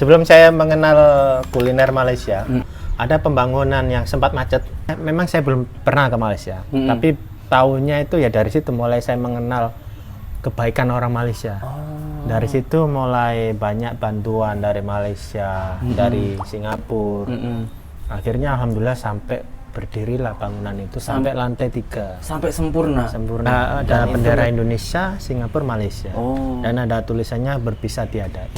Sebelum saya mengenal kuliner Malaysia, ada pembangunan yang sempat macet. Memang saya belum pernah ke Malaysia, tapi tahunya itu ya dari situ mulai saya mengenal kebaikan orang Malaysia. Dari situ mulai banyak bantuan dari Malaysia, dari Singapura. Akhirnya alhamdulillah sampai berdirilah bangunan itu sampai lantai 3. Sampai sempurna. Ada bendera Indonesia, Singapura, Malaysia. Dan ada tulisannya berpisah tiada.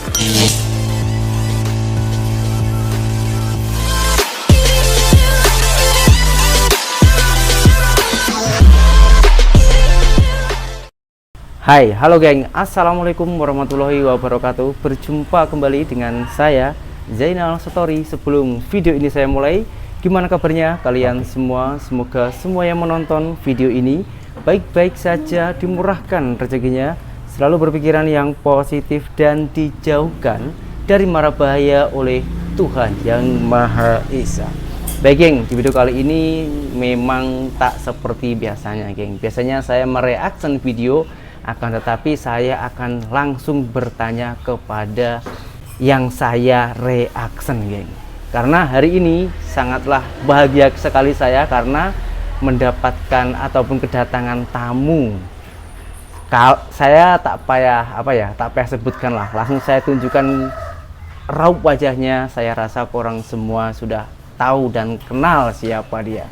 Hai, halo geng, assalamualaikum warahmatullahi wabarakatuh. Berjumpa kembali dengan saya Zainal Story. Sebelum video ini saya mulai, gimana kabarnya kalian semua? Semoga semua yang menonton video ini baik-baik saja, dimurahkan rezekinya, selalu berpikiran yang positif dan dijauhkan dari mara bahaya oleh Tuhan yang Maha Esa. Baik geng, di video kali ini memang tak seperti biasanya geng. Biasanya saya mereaction video, akan tetapi saya akan langsung bertanya kepada yang saya reaction geng. Karena hari ini sangatlah bahagia sekali saya karena mendapatkan ataupun kedatangan tamu. Saya tak payah sebutkan lah, langsung saya tunjukkan raut wajahnya. Saya rasa orang semua sudah tahu dan kenal siapa dia.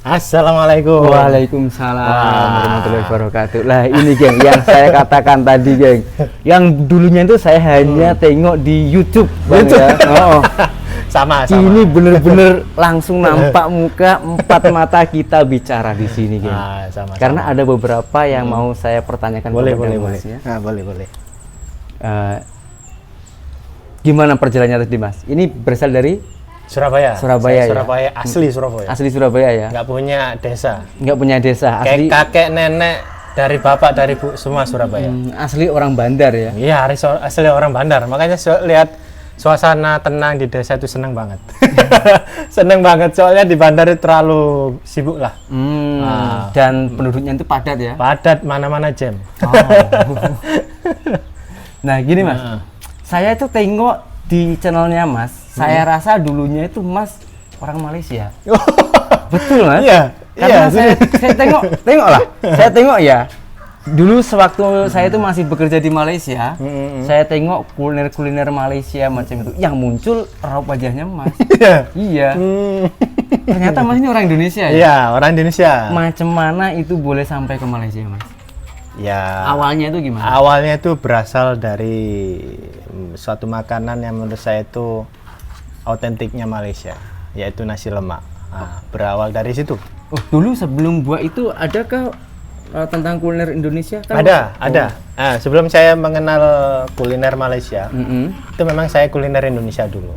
Assalamualaikum. Waalaikumsalam warahmatullahi wabarakatuh. Lah ini geng, yang saya katakan tadi geng, yang dulunya itu saya hanya tengok di YouTube bang ya. Sama. Ini bener-bener langsung nampak muka, empat mata kita bicara di sini geng. Sama. Karena ada beberapa yang mau saya pertanyakan. Boleh. Ya. Boleh. Gimana perjalanannya tadi mas? Ini berasal dari Surabaya. Surabaya ya? Surabaya, asli Surabaya. Asli Surabaya ya? Nggak punya desa. Nggak punya desa. Asli Kakek, nenek, dari bapak, dari ibu, semua Surabaya. Asli orang Bandar ya? Iya, asli orang Bandar. Makanya lihat suasana tenang di desa itu seneng banget. Seneng banget, soalnya di Bandar itu terlalu sibuk lah. Dan penduduknya itu padat ya? Padat, mana-mana jam. Nah gini mas, saya itu tengok di channelnya mas, saya rasa dulunya itu mas orang Malaysia. Betul mas? Iya. Karena saya tengok ya. Dulu sewaktu saya itu masih bekerja di Malaysia, saya tengok kuliner Malaysia macam itu. Yang muncul raut wajahnya mas. Iya. Ternyata mas ini orang Indonesia ya? Iya, orang Indonesia. Macam mana itu boleh sampai ke Malaysia mas? Ya. Awalnya itu gimana? Awalnya itu berasal dari suatu makanan yang menurut saya itu autentiknya Malaysia, yaitu nasi lemak. Berawal dari situ. Dulu sebelum buat itu adakah tentang kuliner Indonesia? Kan ada. Sebelum saya mengenal kuliner Malaysia, itu memang saya kuliner Indonesia dulu.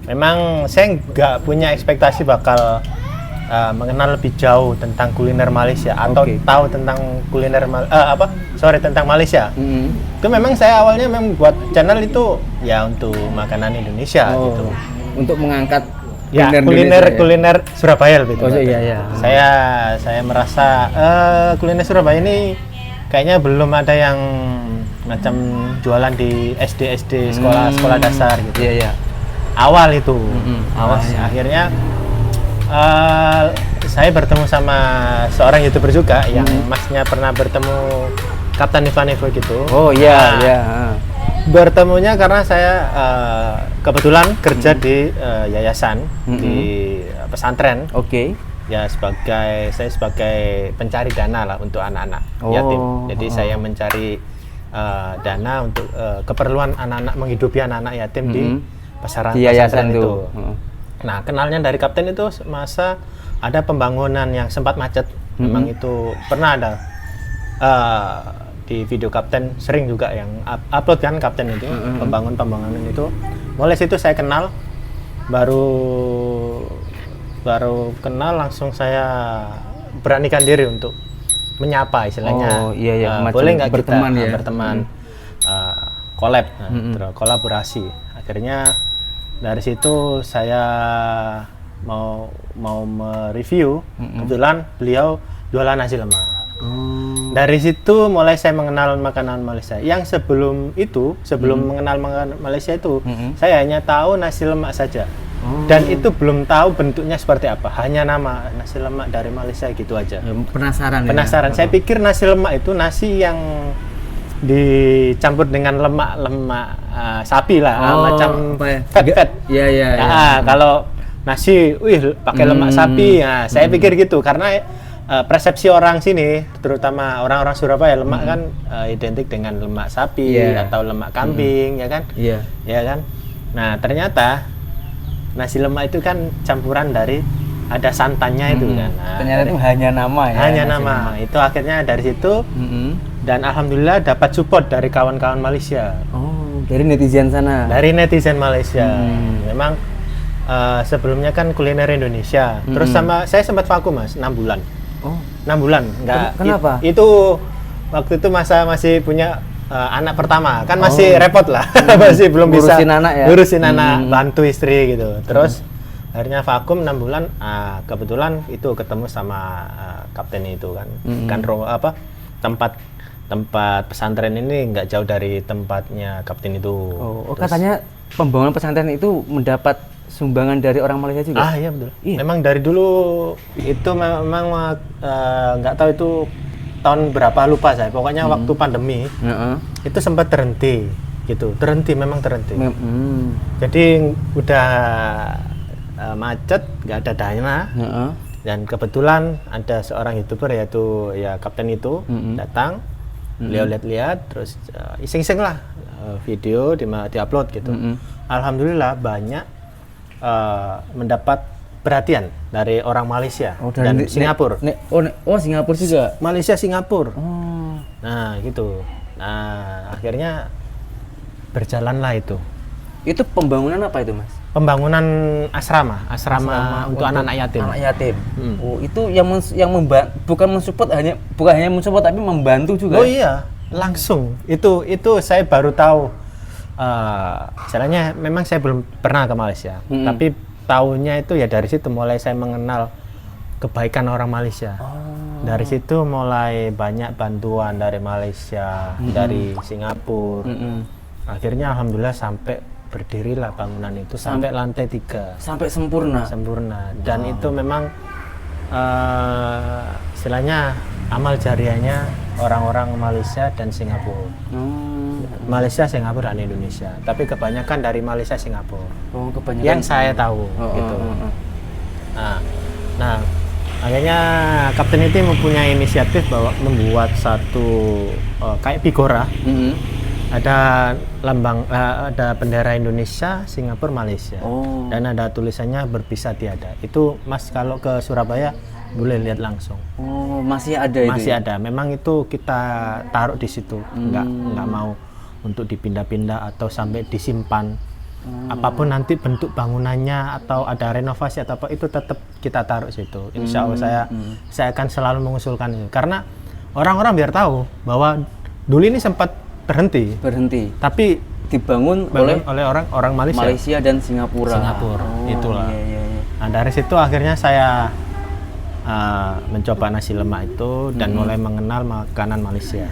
Memang saya nggak punya ekspektasi bakal mengenal lebih jauh tentang kuliner Malaysia atau tahu tentang kuliner tentang Malaysia. Itu memang saya awalnya memang buat channel itu ya untuk makanan Indonesia gitu. Untuk mengangkat kuliner Surabaya lebih tepat. Iya. Saya merasa kuliner Surabaya ini kayaknya belum ada yang macam jualan di SD sekolah dasar gitu. Iya. Awal itu. Akhirnya saya bertemu sama seorang YouTuber juga yang masnya pernah bertemu Kapten Ivan Evo gitu. Iya. Bertemunya karena saya kebetulan kerja di yayasan di pesantren. Ya saya sebagai pencari dana lah untuk anak-anak yatim. Jadi saya mencari dana untuk keperluan anak-anak, menghidupi anak-anak yatim di pesantren itu. Nah, kenalnya dari Kapten itu masa ada pembangunan yang sempat macet. Memang itu pernah ada di video Kapten, sering juga yang upload kan Kapten itu, pembangunan itu. Mulai situ saya kenal, baru kenal langsung saya beranikan diri untuk menyapa istilahnya. Boleh nggak kita berteman, kolaborasi. Akhirnya dari situ saya mau mereview, kebetulan beliau jualan nasi lemak. Dari situ mulai saya mengenal makanan Malaysia. Yang sebelum itu, mengenal makanan Malaysia itu, saya hanya tahu nasi lemak saja. Dan itu belum tahu bentuknya seperti apa. Hanya nama nasi lemak dari Malaysia gitu aja. Penasaran. Penasaran. Saya pikir nasi lemak itu nasi yang dicampur dengan lemak-lemak sapi lah, macam fat. Iya. Kalau nasi, pakai lemak sapi. Nah, saya pikir gitu karena persepsi orang sini, terutama orang-orang Surabaya, lemak kan identik dengan lemak sapi atau lemak kambing, ya kan? Ya kan? Nah, ternyata nasi lemak itu kan campuran dari ada santannya itu kan. Nah, ternyata itu hanya nama ya. Hanya nama. Itu akhirnya dari situ dan alhamdulillah dapat support dari kawan-kawan Malaysia. Oh, dari netizen sana. Dari netizen Malaysia. Memang sebelumnya kan kuliner Indonesia. Terus saya sempat vakum Mas, 6 bulan. 6 bulan, enggak. Kenapa? Itu waktu itu masih punya anak pertama, kan masih repot lah, masih belum bisa ngurusin anak, bantu istri gitu. Terus akhirnya vakum 6 bulan, kebetulan itu ketemu sama kapten itu kan, tempat pesantren ini nggak jauh dari tempatnya kapten itu. Katanya pembangunan pesantren itu mendapat sumbangan dari orang Malaysia juga? Iya betul. Iya. Memang dari dulu itu memang nggak tahu itu tahun berapa lupa saya. Pokoknya waktu pandemi itu sempat terhenti gitu. Memang terhenti. Jadi udah macet, nggak ada dana. Dan kebetulan ada seorang YouTuber yaitu kapten itu datang. Beliau lihat-lihat terus iseng-iseng lah video di-upload gitu. Alhamdulillah banyak mendapat perhatian dari orang Malaysia dan Singapura. Singapura juga. Malaysia, Singapura. Nah, gitu. Nah, akhirnya berjalanlah itu. Itu pembangunan apa itu, Mas? Pembangunan asrama untuk anak-anak yatim. Anak yatim. Itu bukan hanya mensupport tapi membantu juga. Oh iya, langsung. Itu saya baru tahu. Istilahnya memang saya belum pernah ke Malaysia, tapi tahunya itu ya dari situ mulai saya mengenal kebaikan orang Malaysia. Dari situ mulai banyak bantuan dari Malaysia, dari Singapura. Akhirnya alhamdulillah sampai berdirilah bangunan itu sampai lantai 3. Sampai sempurna. Dan itu memang istilahnya amal jariahnya orang-orang Malaysia dan Singapura. Malaysia, Singapura, dan Indonesia. Tapi kebanyakan dari Malaysia, Singapura. Kebanyakan yang saya tahu gitu. Nah, akhirnya kapten itu mempunyai inisiatif bahwa membuat satu kayak Pigora. Ada lambang, ada bendera Indonesia, Singapura, Malaysia. Dan ada tulisannya berpisah tiada. Itu Mas kalau ke Surabaya boleh lihat langsung. Masih ada itu. Masih ada. Memang itu kita taruh di situ. Nggak mau untuk dipindah-pindah atau sampai disimpan. Apapun nanti bentuk bangunannya atau ada renovasi atau apa itu tetap kita taruh situ. Insya Allah saya akan selalu mengusulkan itu. Karena orang-orang biar tahu bahwa dulu ini sempat berhenti. Tapi dibangun oleh orang Malaysia dan Singapura. Itulah. Iya. Nah, dari situ akhirnya saya mencoba nasi lemak itu dan mulai mengenal makanan Malaysia.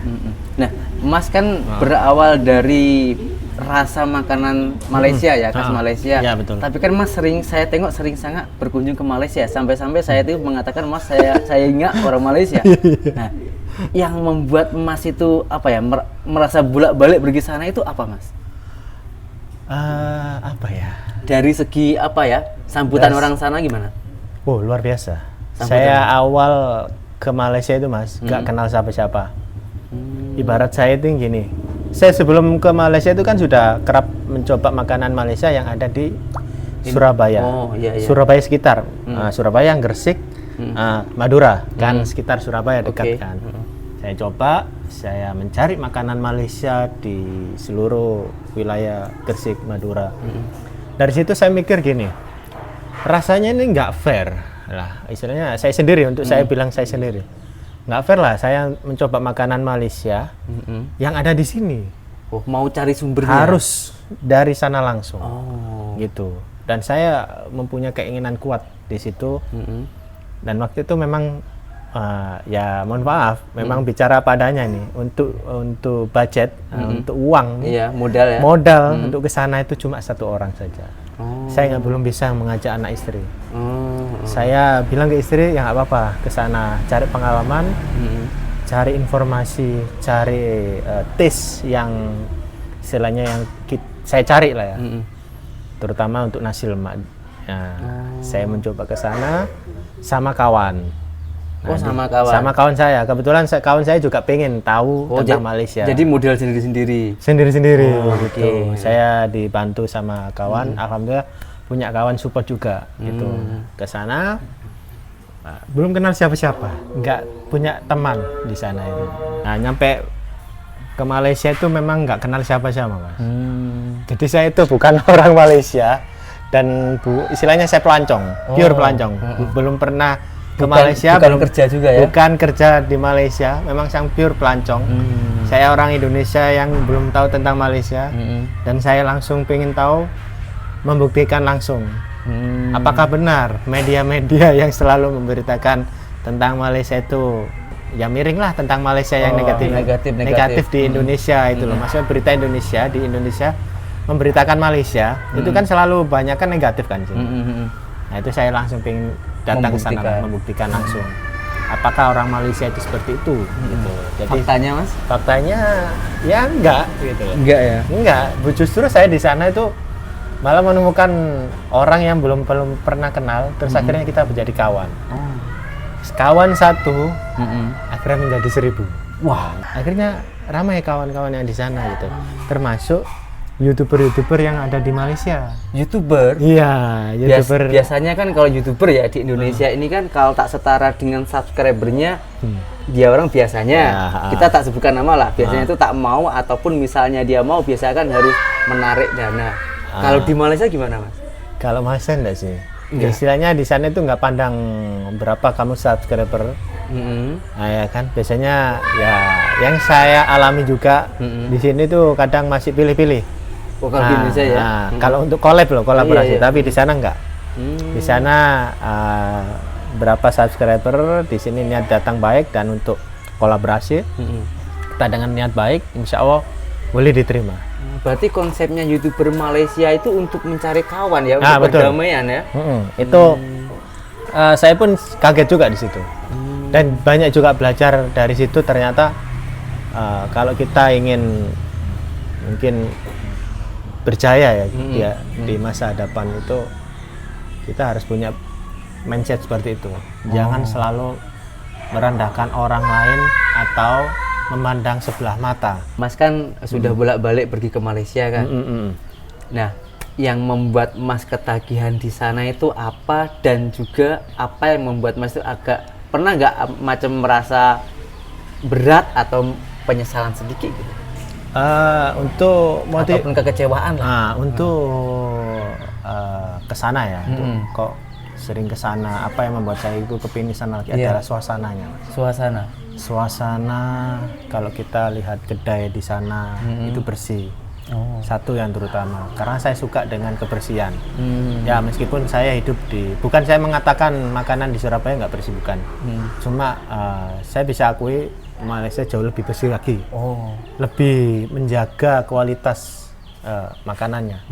Nah, Mas kan berawal dari rasa makanan Malaysia ya, khas Malaysia. Ya, betul. Tapi kan Mas saya tengok sering sangat berkunjung ke Malaysia. Sampai-sampai saya itu mengatakan Mas saya ingat orang Malaysia. Nah, yang membuat Mas itu merasa bolak-balik pergi sana itu apa, Mas? Dari segi sambutan orang sana gimana? Luar biasa. Saya awal ke Malaysia itu Mas, nggak kenal siapa-siapa. Ibarat saya itu gini, saya sebelum ke Malaysia itu kan sudah kerap mencoba makanan Malaysia yang ada di Surabaya. Surabaya sekitar, Surabaya, Gresik, Madura, kan sekitar Surabaya dekat kan. Saya coba, saya mencari makanan Malaysia di seluruh wilayah Gresik, Madura. Dari situ saya mikir gini, rasanya ini nggak fair lah, istilahnya saya sendiri, saya bilang saya sendiri nggak fair lah saya mencoba makanan Malaysia yang ada di sini. Mau cari sumbernya harus dari sana langsung gitu. Dan saya mempunyai keinginan kuat di situ. Dan waktu itu memang ya mohon maaf, memang bicara padanya nih untuk budget, untuk uang, iya, modal ya. Modal untuk ke sana itu cuma 1 orang saja. Saya belum bisa mengajak anak istri. Saya bilang ke istri ya nggak apa-apa ke sana, cari pengalaman, cari informasi, cari tes yang istilahnya yang saya cari lah ya, terutama untuk nasi lemak. Saya mencoba ke sana sama kawan. Sama kawan saya. Kebetulan kawan saya juga pengen tahu tentang Malaysia. Jadi model sendiri-sendiri. Gitu. Saya dibantu sama kawan. Alhamdulillah punya kawan support juga gitu. Ke sana belum kenal siapa-siapa, nggak punya teman di sana itu. Nah, nyampe ke Malaysia itu memang nggak kenal siapa-siapa, Mas. Jadi saya itu bukan orang Malaysia dan istilahnya saya pelancong, pure pelancong. Belum pernah ke Malaysia, bukan kerja juga ya? Bukan kerja di Malaysia, memang sang pure pelancong. Saya orang Indonesia yang belum tahu tentang Malaysia, dan saya langsung pengen tahu, membuktikan langsung. Apakah benar media-media yang selalu memberitakan tentang Malaysia itu ya miring lah, tentang Malaysia yang negatif di Indonesia itu loh. Maksudnya berita Indonesia di Indonesia memberitakan Malaysia itu kan selalu banyak kan negatif kan sih. Nah itu saya langsung pengen datang ke sana membuktikan langsung apakah orang Malaysia itu seperti itu gitu. Jadi faktanya, Mas? Faktanya ya enggak gitu. Enggak ya? Enggak, justru saya di sana itu malah menemukan orang yang belum pernah kenal, terus akhirnya kita menjadi kawan. Kawan satu akhirnya menjadi 1000. Wah, akhirnya ramai kawan-kawan yang di sana gitu. Termasuk YouTuber yang ada di Malaysia. YouTuber? Iya, YouTuber. Biasanya kan kalau YouTuber ya di Indonesia ini kan kalau tak setara dengan subscribernya, dia orang biasanya, kita tak sebutkan nama lah, biasanya itu tak mau ataupun misalnya dia mau biasanya kan harus menarik dana. Kalau di Malaysia gimana, Mas? Kalau Malaysia enggak sih. Istilahnya di sana itu nggak pandang berapa kamu subscriber. Nah ya kan, biasanya ya yang saya alami juga di sini tuh kadang masih pilih-pilih. Kalau di Indonesia ya. Kalau untuk kolaborasi, tapi di sana enggak. Di sana berapa subscriber, di sini niat datang baik dan untuk kolaborasi kita dengan niat baik, insya Allah boleh diterima. Berarti konsepnya YouTuber Malaysia itu untuk mencari kawan ya, untuk perdamaian ya. Itu saya pun kaget juga di situ. Dan banyak juga belajar dari situ, ternyata kalau kita ingin mungkin berjaya ya di masa depan itu, kita harus punya mindset seperti itu. Jangan selalu merendahkan orang lain atau memandang sebelah mata. Mas kan sudah bolak-balik pergi ke Malaysia kan. Nah, yang membuat Mas ketagihan di sana itu apa, dan juga apa yang membuat Mas itu agak pernah nggak macam merasa berat atau penyesalan sedikit gitu? Untuk motif ataupun kekecewaan lah. Untuk kesana ya, kok sering kesana. Apa yang membuat saya itu kepingin sana lagi adalah suasananya. Suasana kalau kita lihat kedai di sana itu bersih. Satu yang terutama, karena saya suka dengan kebersihan. Ya meskipun saya hidup bukan saya mengatakan makanan di Surabaya nggak bersih, bukan. Cuma saya bisa akui Malaysia jauh lebih bersih lagi. Lebih menjaga kualitas makanannya.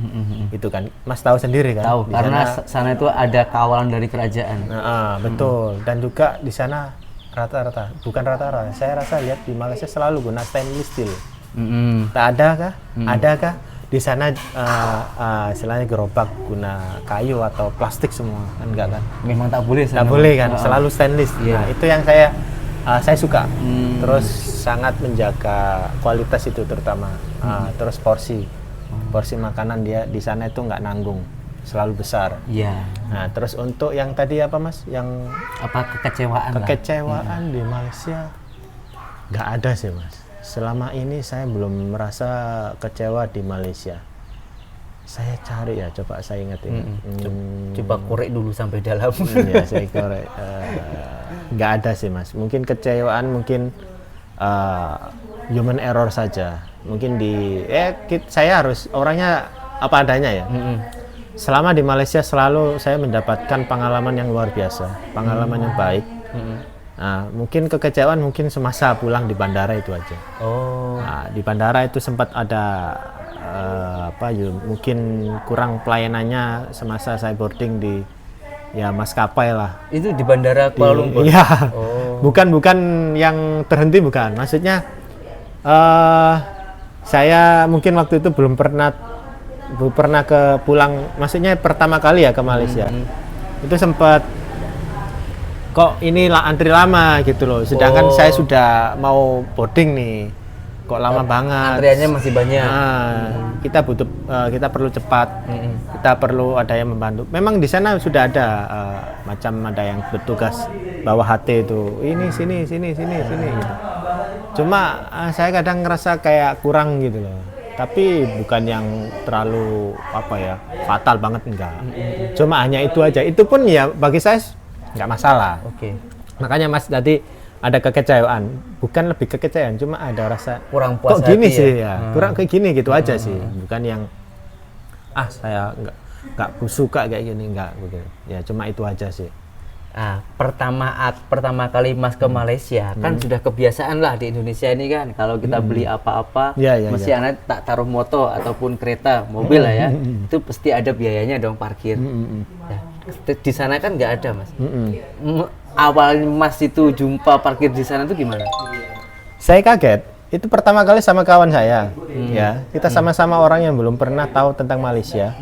Itu kan Mas tahu sendiri kan. Tahu, karena sana itu ada kawalan dari kerajaan. Betul. Dan juga di sana rata-rata, bukan rata-rata, saya rasa lihat di Malaysia selalu guna stainless steel. Tak adakah? Adakah di sana istilahnya gerobak guna kayu atau plastik semua? Kan enggak kan? Memang tak boleh. Tak boleh kan, selalu stainless. Nah, itu yang saya suka. Terus sangat menjaga kualitas itu terutama. Terus porsi makanan dia di sana itu nggak nanggung, selalu besar. Nah, terus untuk yang tadi apa Mas? Yang apa kekecewaan di Malaysia nggak ada sih Mas. Selama ini saya belum merasa kecewa di Malaysia. Saya cari ya, coba saya ingetin. Coba korek dulu sampai dalam. Ya, saya korek. Nggak ada sih Mas. Mungkin kecewaan, mungkin human error saja. Mungkin saya harus orangnya apa adanya ya. Selama di Malaysia selalu saya mendapatkan pengalaman yang luar biasa, pengalaman yang baik. Nah, mungkin kekecewaan mungkin semasa pulang di bandara itu aja. Nah, di bandara itu sempat ada mungkin kurang pelayanannya semasa saya boarding di maskapai lah. Itu di bandara Kuala Lumpur? Iya. Bukan yang terhenti, bukan. Maksudnya saya mungkin waktu itu belum pernah pulang, maksudnya pertama kali ya ke Malaysia. Itu sempat kok inilah antri lama gitu loh, sedangkan saya sudah mau boarding nih, kok lama banget, antriannya masih banyak. Kita perlu cepat, kita perlu ada yang membantu. Memang di sana sudah ada macam ada yang bertugas bawa HT itu, ini sini gitu. Cuma saya kadang ngerasa kayak kurang gitu loh, tapi bukan yang terlalu fatal banget, enggak. Cuma hanya itu aja, itu pun ya bagi saya nggak masalah. Makanya Mas tadi ada kekecewaan, bukan lebih kekecewaan, cuma ada rasa kurang puas kok gini hati sih ya, kurang kayak gini gitu aja sih, bukan yang saya nggak suka kayak gini, nggak begitu ya, cuma itu aja sih. Pertama kali Mas ke Malaysia kan sudah kebiasaan lah di Indonesia ini kan, kalau kita beli apa-apa mesti anak tak taruh motor ataupun kereta mobil lah ya, itu pasti ada biayanya dong parkir. Di sana kan nggak ada Mas. Awalnya Mas itu jumpa parkir di sana tuh gimana? Saya kaget. Itu pertama kali sama kawan saya. Ya, kita sama-sama orang yang belum pernah tahu tentang Malaysia.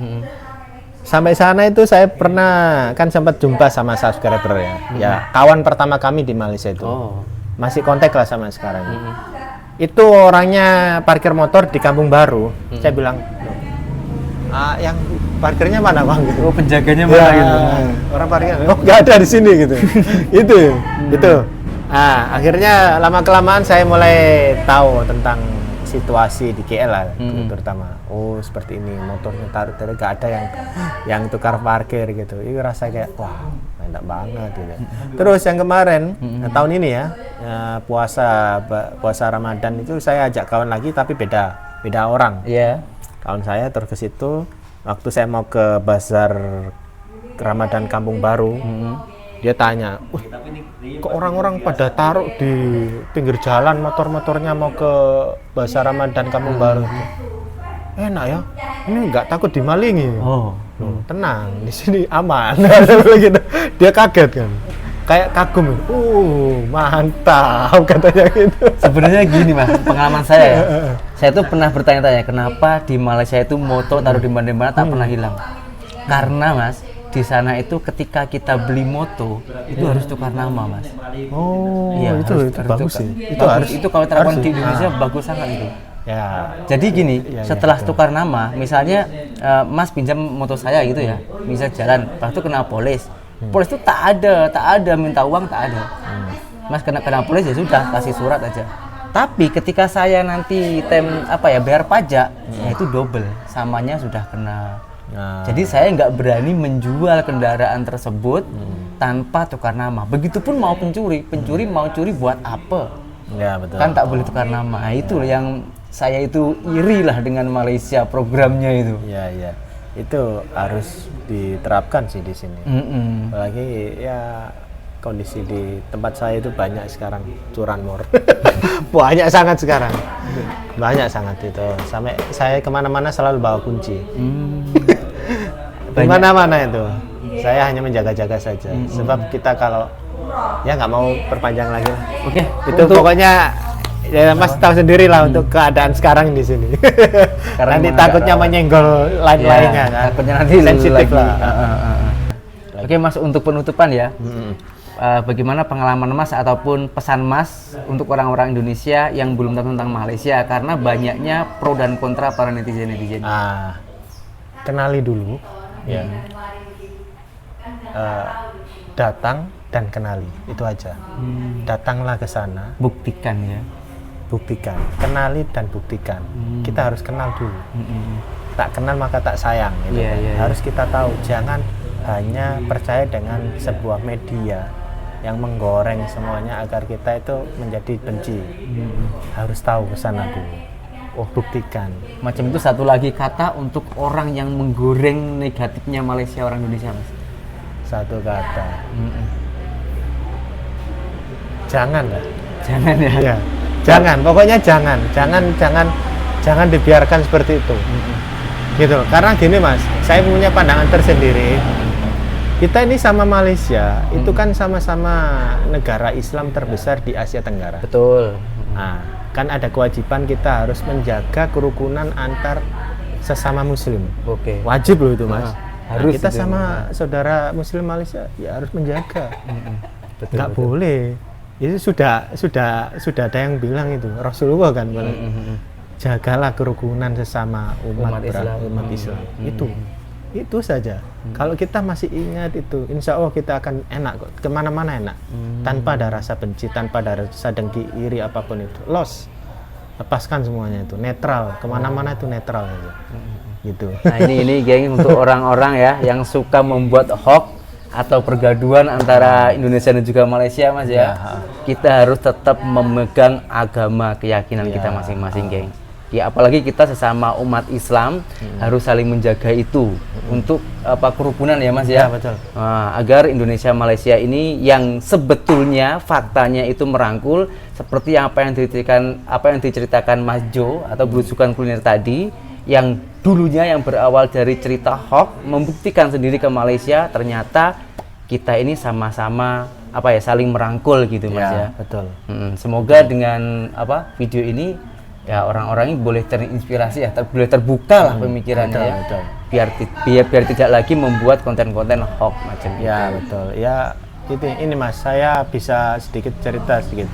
Sampai sana itu saya pernah kan sempat jumpa sama subscriber ya. Ya, kawan pertama kami di Malaysia itu. Masih kontak lah sama sekarang. Itu orangnya parkir motor di Kampung Baru. Saya bilang, yang parkirnya mana Bang? Gitu. Penjaganya mana gitu? Orang parkir, nggak ada di sini gitu. itu. Akhirnya lama-kelamaan saya mulai tahu tentang situasi di KL lah, terutama. Seperti ini, motornya taruh nggak ada yang tukar parkir gitu. Itu rasa kayak wah, enak banget gitu. Terus yang kemarin tahun ini ya, puasa Ramadan itu saya ajak kawan lagi, tapi beda orang. Kawan saya terus ke situ, waktu saya mau ke bazar Ramadan Kampung Baru, dia tanya, kok orang-orang pada taruh di pinggir jalan motor-motornya mau ke bazar Ramadan Kampung Baru? Enak ya, ini nggak takut dimalingi. Tenang, di sini aman. Dia kaget kan, kayak kagum. Mantap katanya gitu. Sebenarnya gini Mas, pengalaman saya ya. Saya tuh pernah bertanya-tanya kenapa di Malaysia itu motor taruh di mana-mana tak pernah hilang. Karena Mas, di sana itu ketika kita beli motor itu harus tukar nama Mas. Itu bagus sih. Itu kalau terapkan di Indonesia bagus sangat itu. Ya. Jadi gini, setelah tukar nama, misalnya Mas pinjam motor saya gitu ya, misal jalan, pas itu kena polis. Polis itu tak ada minta uang, tak ada. Mas kena polis ya sudah, kasih surat aja. Tapi ketika saya nanti bayar pajak, itu double, samanya sudah kena. Jadi saya nggak berani menjual kendaraan tersebut tanpa tukar nama. Begitupun mau pencuri mau curi buat apa? Ya, betul. Kan tak boleh tukar nama. Itu yang saya itu iri lah dengan Malaysia programnya itu. Iya. Itu harus diterapkan sih di sini. Apalagi ya kondisi di tempat saya itu banyak sekarang curanmor. Banyak sangat sekarang. Banyak sangat itu. Sampai saya kemana-mana selalu bawa kunci. Mana-mana itu. Saya hanya menjaga-jaga saja. Sebab kita kalau nggak mau perpanjang lagi. Itu pokoknya ya Mas tahu sendiri lah untuk keadaan sekarang di sini. Nanti takutnya menyenggol lain-lainnya kan. Takutnya nanti sensitif lah. Oke Mas, untuk penutupan ya. Bagaimana pengalaman Mas ataupun pesan Mas untuk orang-orang Indonesia yang belum tahu tentang Malaysia, karena banyaknya pro dan kontra para netizen. Kenali dulu, ya. Datang dan kenali, itu aja. Datanglah ke sana. Buktikan ya. Buktikan, kenali dan buktikan. Kita harus kenal dulu. Tak kenal maka tak sayang. Gitu harus kita tahu, jangan hanya percaya dengan sebuah media yang menggoreng semuanya agar kita itu menjadi benci. Harus tahu ke sana dulu. Buktikan. Macam itu satu lagi kata untuk orang yang menggoreng negatifnya Malaysia orang Indonesia Mas. Satu kata. jangan lah. Jangan ya. Ya, jangan. Pokoknya jangan dibiarkan seperti itu. Gitu. Karena gini Mas, saya punya pandangan tersendiri. Kita ini sama Malaysia, itu kan sama-sama negara Islam terbesar di Asia Tenggara. Betul. Nah, kan ada kewajiban kita harus menjaga kerukunan antar sesama Muslim. Oke. Wajib loh itu Mas. Harus kita itu, sama saudara Muslim Malaysia ya harus menjaga. Betul, Nggak boleh. Itu sudah ada yang bilang itu Rasulullah kan jagalah kerukunan sesama umat Islam. Itu saja. Kalau kita masih ingat itu, insya Allah kita akan enak kok, kemana-mana enak, tanpa ada rasa benci, tanpa ada rasa dengki, iri apapun itu, lepaskan semuanya itu, netral, kemana-mana itu netral aja, gitu. Nah ini geng untuk orang-orang ya yang suka membuat hoax atau pergaduhan antara Indonesia dan juga Malaysia Mas ya. Kita harus tetap memegang agama keyakinan kita masing-masing geng. Ya apalagi kita sesama umat Islam harus saling menjaga itu untuk kerukunan ya Mas ya. Betul. Agar Indonesia Malaysia ini yang sebetulnya faktanya itu merangkul seperti apa yang diceritakan Mas Jo atau belusukan kuliner tadi, yang dulunya yang berawal dari cerita hoax membuktikan sendiri ke Malaysia ternyata kita ini sama-sama saling merangkul gitu Mas ya. Betul. Semoga dengan video ini ya orang-orang ini boleh terinspirasi ya, boleh terbuka lah pemikirannya ya. Betul. Biar tidak lagi membuat konten-konten hoax macam itu. Ya betul. Ya ini Mas, saya bisa sedikit cerita sedikit.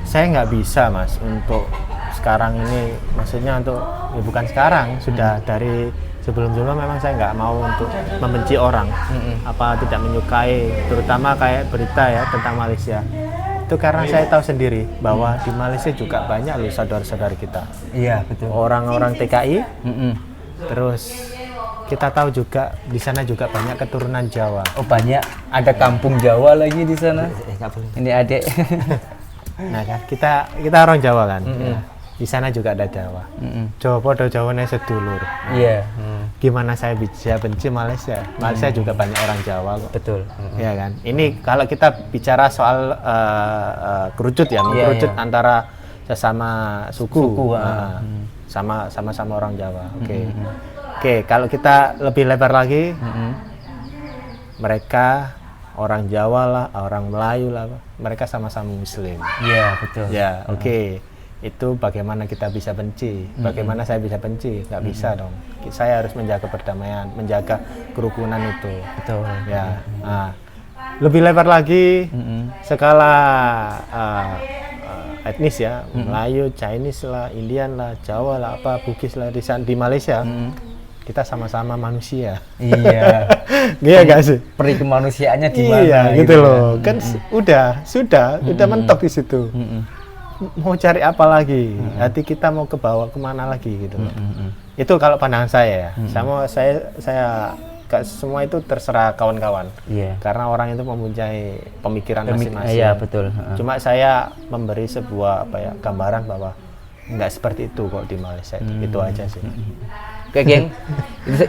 Saya nggak bisa Mas untuk sekarang ini, maksudnya untuk bukan sekarang, sudah dari sebelum-sebelumnya memang saya nggak mau untuk membenci orang, tidak menyukai, terutama kayak berita ya tentang Malaysia. Itu karena saya tahu sendiri bahwa di Malaysia juga banyak loh saudara-saudara kita. Iya betul. Orang-orang TKI. Terus kita tahu juga di sana juga banyak keturunan Jawa. Oh banyak, ada kampung Jawa lagi di sana. Ini adik. Nah kan kita orang Jawa kan. Ya. Di sana juga ada Jawa. Jawa podo Jawane sedulur. Iya. Gimana saya bisa benci Malaysia? Malaysia juga banyak orang Jawa kok. Betul. Iya kan. Ini kalau kita bicara soal kerucut ya, mengkerucut antara sesama suku, sama-sama orang Jawa. Oke, kalau kita lebih lebar lagi, mereka orang Jawa lah, orang Melayu lah, mereka sama-sama Muslim. Iya betul. Ya, oke. Itu bagaimana kita bisa benci? Bagaimana saya bisa benci? Nggak bisa dong. Saya harus menjaga perdamaian, menjaga kerukunan itu. Betul. Ya. Lebih lebar lagi, skala etnis ya, Melayu, Chinese lah, Indian lah, Jawa lah, Bugis lah di Malaysia. Kita sama-sama manusia. Iya. Iya nggak sih? Peri kemanusiaannya di mana? Iya, gitu loh. Kan sudah mentok di situ. Mau cari apa lagi? Hati kita mau ke bawah kemana lagi gitu. Itu kalau pandangan saya ya. Saya semua itu terserah kawan-kawan. Karena orang itu mempunyai pemikiran masing-masing. Iya betul. Cuma saya memberi sebuah gambaran bahwa nggak seperti itu kok di Malaysia. Itu aja sih. Oke geng,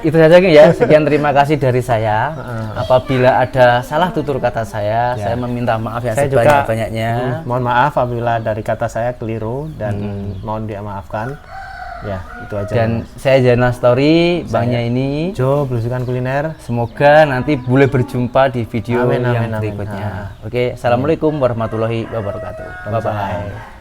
itu saja geng ya. Sekian, terima kasih dari saya. Apabila ada salah tutur kata saya meminta maaf yang sebanyak-banyaknya. Mohon maaf apabila dari kata saya keliru dan mohon dimaafkan. Ya, itu aja. Dan saya Zainal Story, Bangnya ini Jo Belusukan Kuliner. Semoga nanti boleh berjumpa di video yang berikutnya. Oke, assalamualaikum warahmatullahi wabarakatuh. Bye bye.